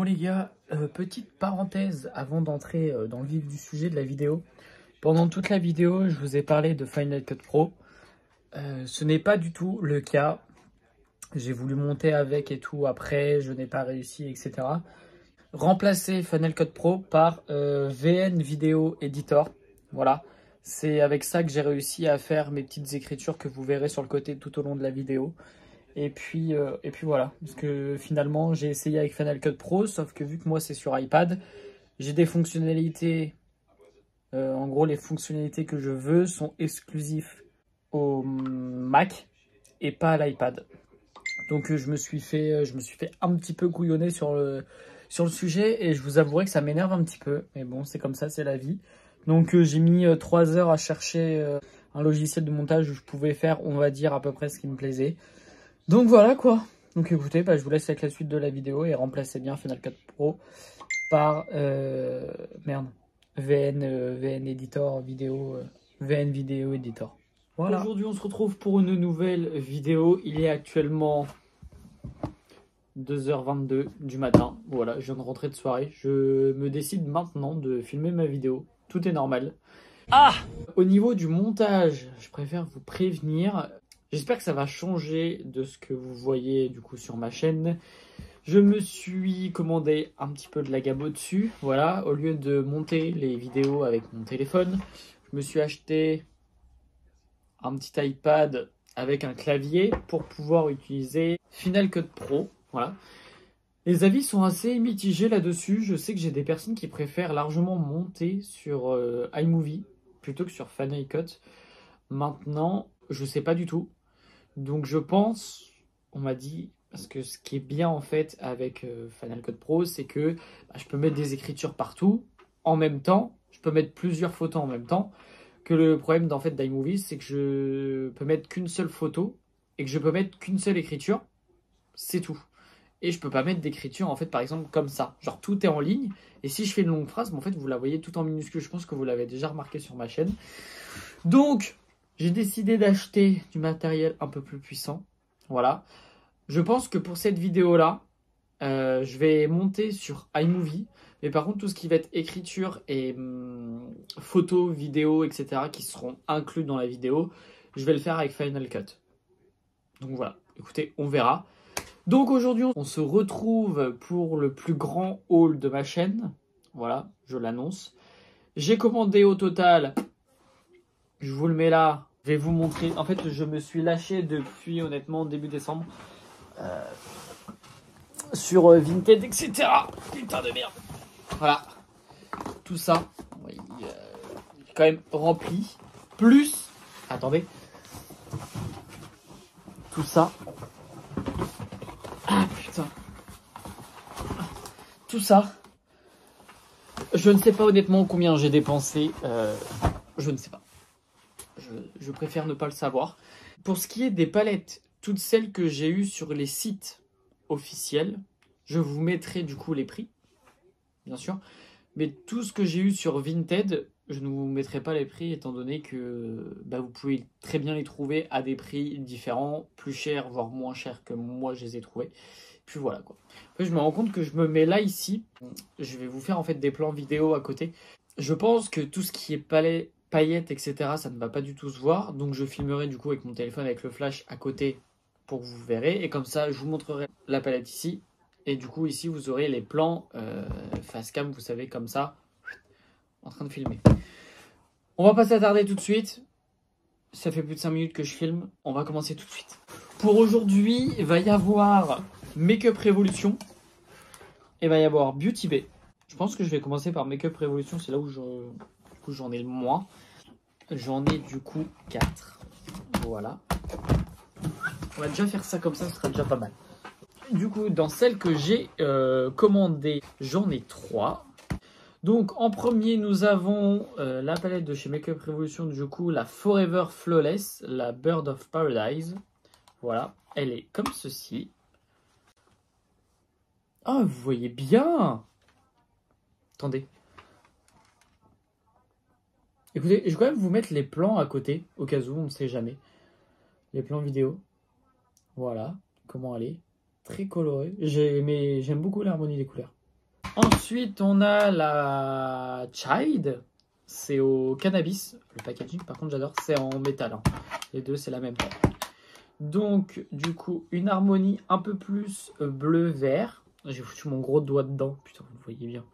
Bon les gars, petite parenthèse avant d'entrer dans le vif du sujet de la vidéo. Pendant toute la vidéo, je vous ai parlé de Final Cut Pro. Ce n'est pas du tout le cas. J'ai voulu monter avec et tout, après je n'ai pas réussi, etc. Remplacer Final Cut Pro par VN Video Editor. Voilà, c'est avec ça que j'ai réussi à faire mes petites écritures que vous verrez sur le côté tout au long de la vidéo. Et puis voilà, parce que finalement j'ai essayé avec Final Cut Pro, sauf que vu que moi c'est sur iPad, j'ai des fonctionnalités, en gros les fonctionnalités que je veux sont exclusives au Mac et pas à l'iPad. Donc je me suis fait un petit peu couillonner sur le sujet et je vous avouerai que ça m'énerve un petit peu. Mais bon, c'est comme ça, c'est la vie. Donc j'ai mis 3 heures à chercher un logiciel de montage où je pouvais faire, on va dire, à peu près ce qui me plaisait. Donc voilà quoi. Donc écoutez, je vous laisse avec la suite de la vidéo et remplacez bien Final Cut Pro par VN Editor vidéo, VN Video Editor. Voilà. Aujourd'hui, on se retrouve pour une nouvelle vidéo. Il est actuellement 2h22 du matin. Voilà, je viens de rentrer de soirée. Je me décide maintenant de filmer ma vidéo. Tout est normal. Ah! Au niveau du montage, je préfère vous prévenir. J'espère que ça va changer de ce que vous voyez du coup sur ma chaîne. Je me suis commandé un petit peu de la gamme au-dessus. Voilà, au lieu de monter les vidéos avec mon téléphone, je me suis acheté un petit iPad avec un clavier pour pouvoir utiliser Final Cut Pro. Voilà. Les avis sont assez mitigés là-dessus. Je sais que j'ai des personnes qui préfèrent largement monter sur iMovie plutôt que sur Final Cut. Maintenant, je sais pas du tout. Donc je pense, on m'a dit, parce que ce qui est bien en fait avec Final Cut Pro, c'est que je peux mettre des écritures partout en même temps. Je peux mettre plusieurs photos en même temps. Que le problème d'iMovie, c'est que je peux mettre qu'une seule photo et que je peux mettre qu'une seule écriture. C'est tout. Et je peux pas mettre d'écriture en fait par exemple comme ça. Genre tout est en ligne. Et si je fais une longue phrase, en fait vous la voyez tout en minuscule. Je pense que vous l'avez déjà remarqué sur ma chaîne. Donc j'ai décidé d'acheter du matériel un peu plus puissant. Voilà. Je pense que pour cette vidéo-là, je vais monter sur iMovie. Mais par contre, tout ce qui va être écriture et photos, vidéos, etc. qui seront inclus dans la vidéo, je vais le faire avec Final Cut. Donc voilà. Écoutez, on verra. Donc aujourd'hui, on se retrouve pour le plus grand haul de ma chaîne. Voilà, je l'annonce. J'ai commandé au total, je vous le mets là, je vais vous montrer. En fait, je me suis lâché depuis honnêtement début décembre sur Vinted, etc. Putain de merde. Voilà, tout ça, oui, quand même rempli. Plus, attendez, tout ça. Ah putain. Tout ça. Je ne sais pas honnêtement combien j'ai dépensé. Je ne sais pas. Je préfère ne pas le savoir. Pour ce qui est des palettes, toutes celles que j'ai eues sur les sites officiels, je vous mettrai du coup les prix, bien sûr. Mais tout ce que j'ai eu sur Vinted, je ne vous mettrai pas les prix étant donné que vous pouvez très bien les trouver à des prix différents, plus chers, voire moins chers que moi je les ai trouvés. Puis voilà quoi. Après, je me rends compte que je me mets là ici. Je vais vous faire en fait des plans vidéo à côté. Je pense que tout ce qui est paillettes, etc., ça ne va pas du tout se voir. Donc je filmerai du coup avec mon téléphone, avec le flash à côté pour que vous verrez. Et comme ça, je vous montrerai la palette ici. Et du coup, ici, vous aurez les plans face cam, vous savez, comme ça, en train de filmer. On va pas s'attarder tout de suite. Ça fait plus de 5 minutes que je filme. On va commencer tout de suite. Pour aujourd'hui, il va y avoir Makeup Revolution. Et il va y avoir Beauty Bay. Je pense que je vais commencer par Makeup Revolution. C'est là où j'en ai le moins. J'en ai du coup 4. Voilà. On va déjà faire ça comme ça, ce sera déjà pas mal. Du coup, dans celle que j'ai commandée, j'en ai 3. Donc, en premier, nous avons la palette de chez Makeup Revolution, du coup, la Forever Flawless, la Bird of Paradise. Voilà, elle est comme ceci. Ah, vous voyez bien. Attendez. Écoutez, je vais quand même vous mettre les plans à côté, au cas où, on ne sait jamais. Les plans vidéo. Voilà, comment elle est. Très colorée. J'aime beaucoup l'harmonie des couleurs. Ensuite, on a la Child. C'est au cannabis. Le packaging, par contre, j'adore. C'est en métal. Hein. Les deux, c'est la même taille. Donc, du coup, une harmonie un peu plus bleu-vert. J'ai foutu mon gros doigt dedans. Putain, vous le voyez bien.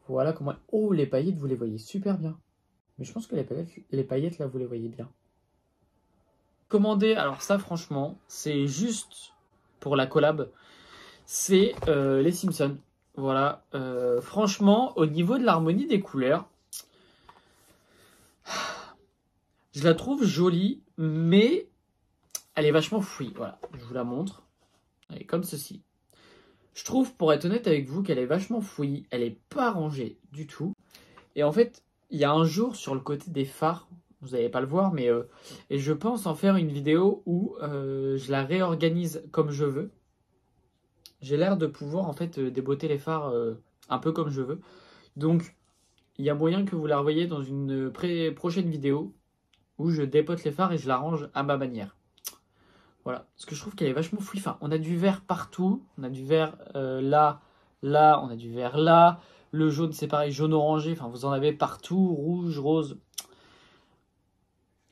Voilà comment... Oh, les paillettes, vous les voyez super bien. Mais je pense que les paillettes, là, vous les voyez bien. Commandé, alors ça, franchement, c'est juste pour la collab. C'est les Simpsons. Voilà. Franchement, au niveau de l'harmonie des couleurs, je la trouve jolie, mais elle est vachement fouillie. Voilà, je vous la montre. Elle est comme ceci. Je trouve, pour être honnête avec vous, qu'elle est vachement fouillie. Elle n'est pas rangée du tout. Et en fait, il y a un jour sur le côté des phares, vous n'allez pas le voir, mais et je pense en faire une vidéo où je la réorganise comme je veux. J'ai l'air de pouvoir en fait déboîter les phares un peu comme je veux. Donc, il y a moyen que vous la revoyiez dans une prochaine vidéo où je dépote les phares et je la range à ma manière. Voilà, parce que je trouve qu'elle est vachement fouillie. Enfin, on a du vert partout. On a du vert là, là, on a du vert là. Le jaune, c'est pareil, jaune orangé. Enfin, vous en avez partout, rouge, rose.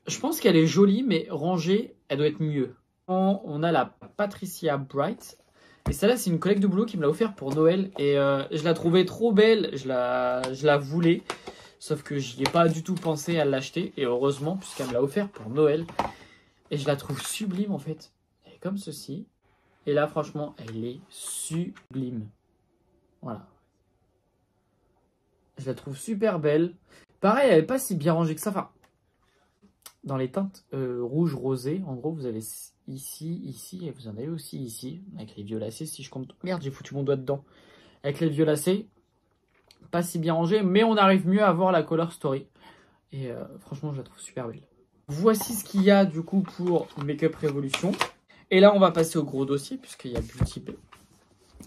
Je pense qu'elle est jolie, mais rangée, elle doit être mieux. On a la Patricia Bright. Et celle-là, c'est une collègue de boulot qui me l'a offert pour Noël. Et je la trouvais trop belle. Je la voulais. Sauf que je n'y ai pas du tout pensé à l'acheter. Et heureusement, puisqu'elle me l'a offert pour Noël. Et je la trouve sublime, en fait. Elle est comme ceci. Et là, franchement, elle est sublime. Voilà. Je la trouve super belle. Pareil, elle n'est pas si bien rangée que ça. Enfin, dans les teintes rouge, rosé, en gros, vous avez ici, ici, et vous en avez aussi ici, avec les violacés, si je compte... Merde, j'ai foutu mon doigt dedans. Avec les violacés, pas si bien rangé, mais on arrive mieux à voir la color story. Et franchement, je la trouve super belle. Voici ce qu'il y a du coup pour Make-up Revolution. Et là, on va passer au gros dossier, puisqu'il y a Beauty Bay.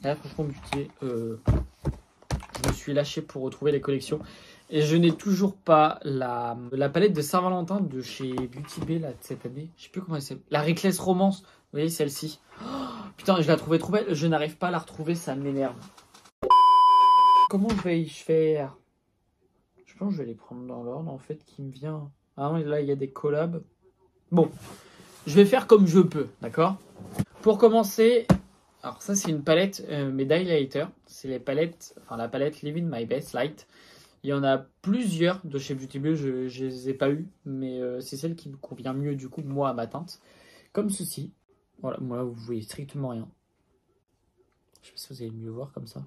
Là, franchement, Beauty Bay, je me suis lâché pour retrouver les collections. Et je n'ai toujours pas la palette de Saint-Valentin de chez Beauty Bay là, de cette année. Je sais plus comment elle s'appelle. La Reckless Romance. Vous voyez celle-ci. Oh, putain, je la trouvais trop belle. Je n'arrive pas à la retrouver, ça m'énerve. Comment je vais y faire? Je pense que je vais les prendre dans l'ordre en fait qui me vient. Ah non, là il y a des collabs. Bon, je vais faire comme je peux, d'accord? Pour commencer, alors ça c'est une palette mes Highlighter. C'est les palettes, enfin la palette Living My Best Light. Il y en a plusieurs de chez Beauty Bay, je ne les ai pas eu, mais c'est celle qui me convient mieux du coup, moi, à ma teinte. Comme ceci. Voilà, moi, vous voyez strictement rien. Je sais pas si vous allez mieux voir comme ça.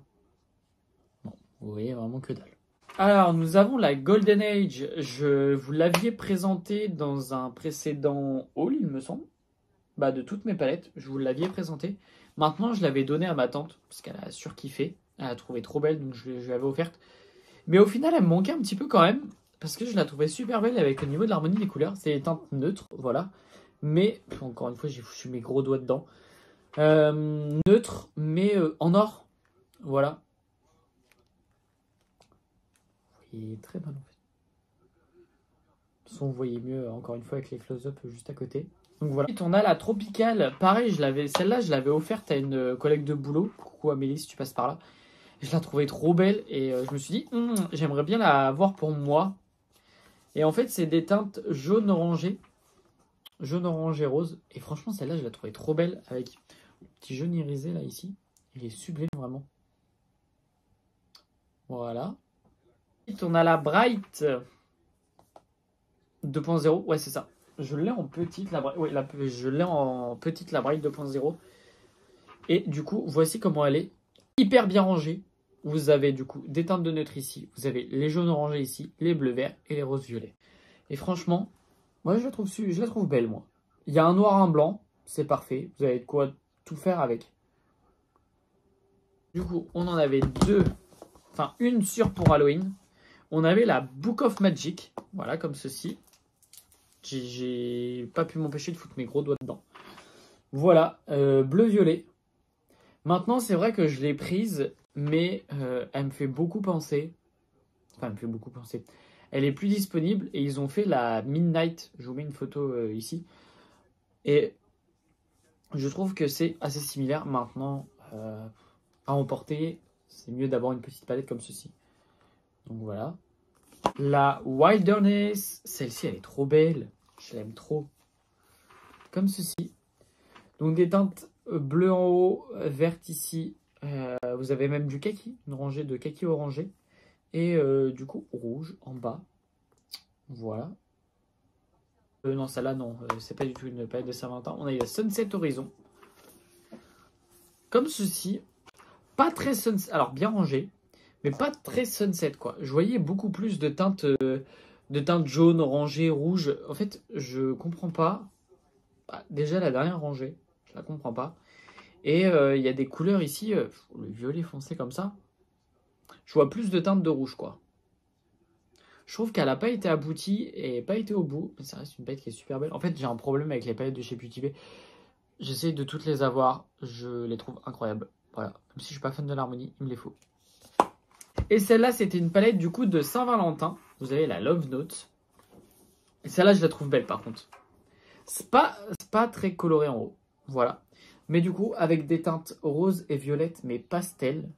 Non, vous voyez vraiment que dalle. Alors, nous avons la Golden Age. Je vous l'aviez présentée dans un précédent haul, il me semble. Bah, de toutes mes palettes, je vous l'aviez présentée. Maintenant, je l'avais donnée à ma tante, parce qu'elle a surkiffé. Elle a trouvé trop belle, donc je l'avais offerte. Mais au final, elle me manquait un petit peu quand même, parce que je la trouvais super belle avec le niveau de l'harmonie des couleurs. C'est des teintes neutres, voilà. Mais, encore une fois, j'ai foutu mes gros doigts dedans. Neutre, mais en or. Voilà. Vous voyez très bien en fait. De toute façon, vous voyez mieux, encore une fois, avec les close-up juste à côté. Donc voilà. Ensuite, on a la Tropicale. Pareil, celle-là, je l'avais offerte à une collègue de boulot. Coucou Amélie, si tu passes par là. Je la trouvais trop belle et je me suis dit, j'aimerais bien la avoir pour moi. Et en fait, c'est des teintes jaune orangé. Jaune orangé rose. Et franchement, celle-là, je la trouvais trop belle avec le petit jaune irisé là, ici. Il est sublime, vraiment. Voilà. Ensuite, on a la Bright 2.0. Ouais, c'est ça. Je l'ai en petite, la Bright. Ouais, je l'ai en petite, la Bright 2.0. Et du coup, voici comment elle est. Hyper bien rangée. Vous avez du coup des teintes de neutre ici. Vous avez les jaunes orangés ici, les bleus verts et les roses violets. Et franchement, moi je la trouve belle, moi. Il y a un noir, un blanc. C'est parfait. Vous avez de quoi tout faire avec. Du coup, on en avait deux. Enfin, une sûre pour Halloween. On avait la Book of Magic. Voilà, comme ceci. J'ai pas pu m'empêcher de foutre mes gros doigts dedans. Voilà, bleu-violet. Maintenant, c'est vrai que je l'ai prise, mais elle me fait beaucoup penser. Enfin, elle me fait beaucoup penser. Elle est plus disponible et ils ont fait la Midnight. Je vous mets une photo ici. Et je trouve que c'est assez similaire maintenant à emporter. c'est mieux d'avoir une petite palette comme ceci. Donc voilà. La Wilderness, celle-ci elle est trop belle, je l'aime trop. Comme ceci. Donc des teintes bleues en haut, vertes ici. Vous avez même du kaki, une rangée de kaki orangé. Et du coup rouge en bas. Voilà. Non, celle-là non, c'est pas du tout une palette de Saint-Valentin. On a eu la Sunset Horizon. Comme ceci. Pas très sunset, alors bien rangé, mais pas très sunset quoi. Je voyais beaucoup plus de teintes jaune, orangé, rouge. En fait, je comprends pas. Bah, déjà la dernière rangée, je la comprends pas. Et il y a des couleurs ici, le violet foncé comme ça. Je vois plus de teintes de rouge quoi. Je trouve qu'elle n'a pas été aboutie et pas été au bout. Mais ça reste une palette qui est super belle. En fait, j'ai un problème avec les palettes de chez Beauty Bay. J'essaie de toutes les avoir. Je les trouve incroyables. Voilà. Même si je suis pas fan de l'harmonie, il me les faut. Et celle-là, c'était une palette du coup de Saint-Valentin. Vous avez la Love Note. Et celle-là, je la trouve belle par contre. C'est pas très coloré en haut. Voilà. Mais du coup, avec des teintes roses et violettes, mais pastel.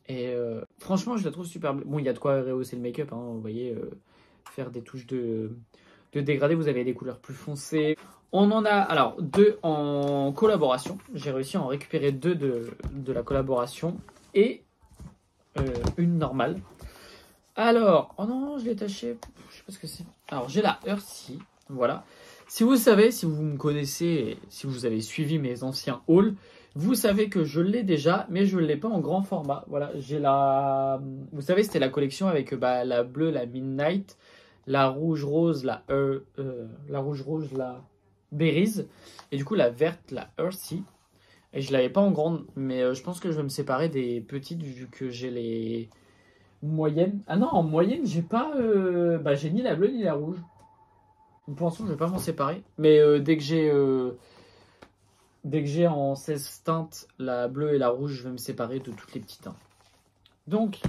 Et franchement, je la trouve super belle. Bon, il y a de quoi rehausser le make-up. Hein, vous voyez, faire des touches de dégradé. Vous avez des couleurs plus foncées. On en a alors 2 en collaboration. J'ai réussi à en récupérer 2 de la collaboration. Et une normale. Alors, oh non, je l'ai taché. Je sais pas ce que c'est. Alors, j'ai la Earthy. Voilà. Si vous savez, si vous me connaissez, si vous avez suivi mes anciens hauls, vous savez que je l'ai déjà, mais je ne l'ai pas en grand format. Voilà, j'ai la... Vous savez, c'était la collection avec la bleue, la Midnight, la rouge rose, la rouge rose, la Berries, et du coup la verte, la Earthy. Et je l'avais pas en grande, mais je pense que je vais me séparer des petites vu que j'ai les moyennes. Ah non, en moyenne, j'ai pas... j'ai ni la bleue ni la rouge. Pour l'instant, je vais pas m'en séparer. Mais dès que j'ai en 16 teintes la bleue et la rouge, je vais me séparer de toutes les petites teintes. Donc,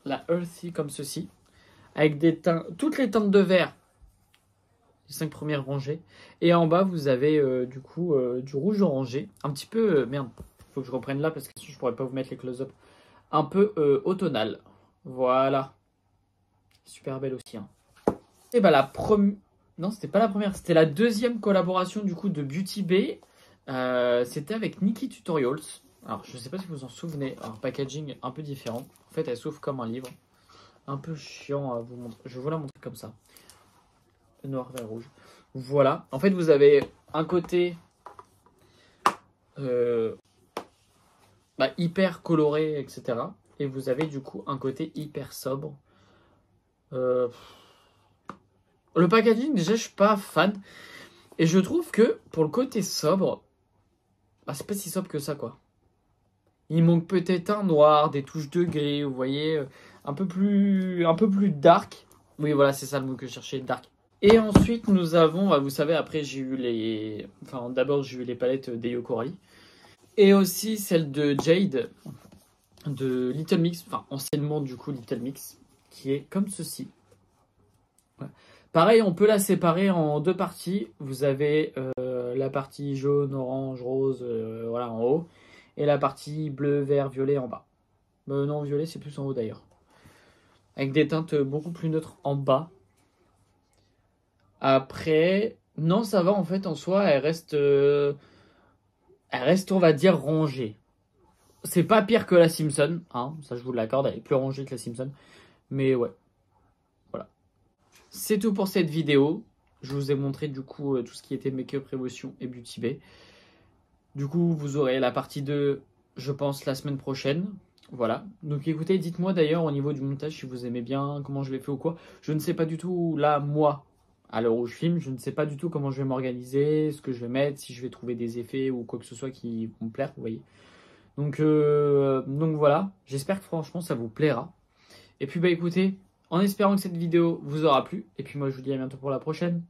la Earthy comme ceci. Avec des teintes, toutes les teintes de vert. Les 5 premières rangées. Et en bas, vous avez du coup du rouge orangé. Un petit peu... merde, faut que je reprenne là parce que sinon je pourrais pas vous mettre les close-up. Un peu automnal. Voilà. Super belle aussi. Hein. Et bah la première... Non, c'était pas la première. C'était la deuxième collaboration du coup de Beauty Bay. C'était avec Nikki Tutorials. Alors, je sais pas si vous vous en souvenez. Alors, packaging un peu différent. En fait, elle s'ouvre comme un livre. Un peu chiant à vous montrer. Je vais vous la montrer comme ça. Noir, vert, rouge. Voilà. En fait, vous avez un côté hyper coloré, etc. Et vous avez du coup un côté hyper sobre. Le packaging, déjà, je suis pas fan. Et je trouve que pour le côté sobre, c'est pas si sobre que ça, quoi. Il manque peut-être un noir, des touches de gris, vous voyez, un peu plus dark. Oui, voilà, c'est ça le mot que je cherchais, dark. Et ensuite, nous avons, vous savez, après, j'ai eu les... Enfin, d'abord, j'ai eu les palettes d'Eyo Coralie. Et aussi celle de Jade, de Little Mix, enfin, anciennement, du coup, Little Mix, qui est comme ceci. Ouais. Pareil, on peut la séparer en 2 parties. Vous avez la partie jaune, orange, rose, voilà, en haut. Et la partie bleu, vert, violet en bas. Non, violet, c'est plus en haut d'ailleurs. Avec des teintes beaucoup plus neutres en bas. Après, non, ça va en fait en soi, elle reste, on va dire, rangée. C'est pas pire que la Simpson, hein, ça je vous l'accorde, elle est plus rangée que la Simpson. Mais ouais, voilà. C'est tout pour cette vidéo. Je vous ai montré du coup tout ce qui était Make-up Révolution et Beauty Bay. Du coup, vous aurez la partie 2, je pense, la semaine prochaine. Voilà. Donc écoutez, dites-moi d'ailleurs au niveau du montage si vous aimez bien, comment je l'ai fait ou quoi. Je ne sais pas du tout, là, moi, à l'heure où je filme, je ne sais pas du tout comment je vais m'organiser, ce que je vais mettre, si je vais trouver des effets ou quoi que ce soit qui vont me plaire, vous voyez. Donc voilà, j'espère que franchement ça vous plaira. Et puis écoutez, en espérant que cette vidéo vous aura plu, et puis moi je vous dis à bientôt pour la prochaine.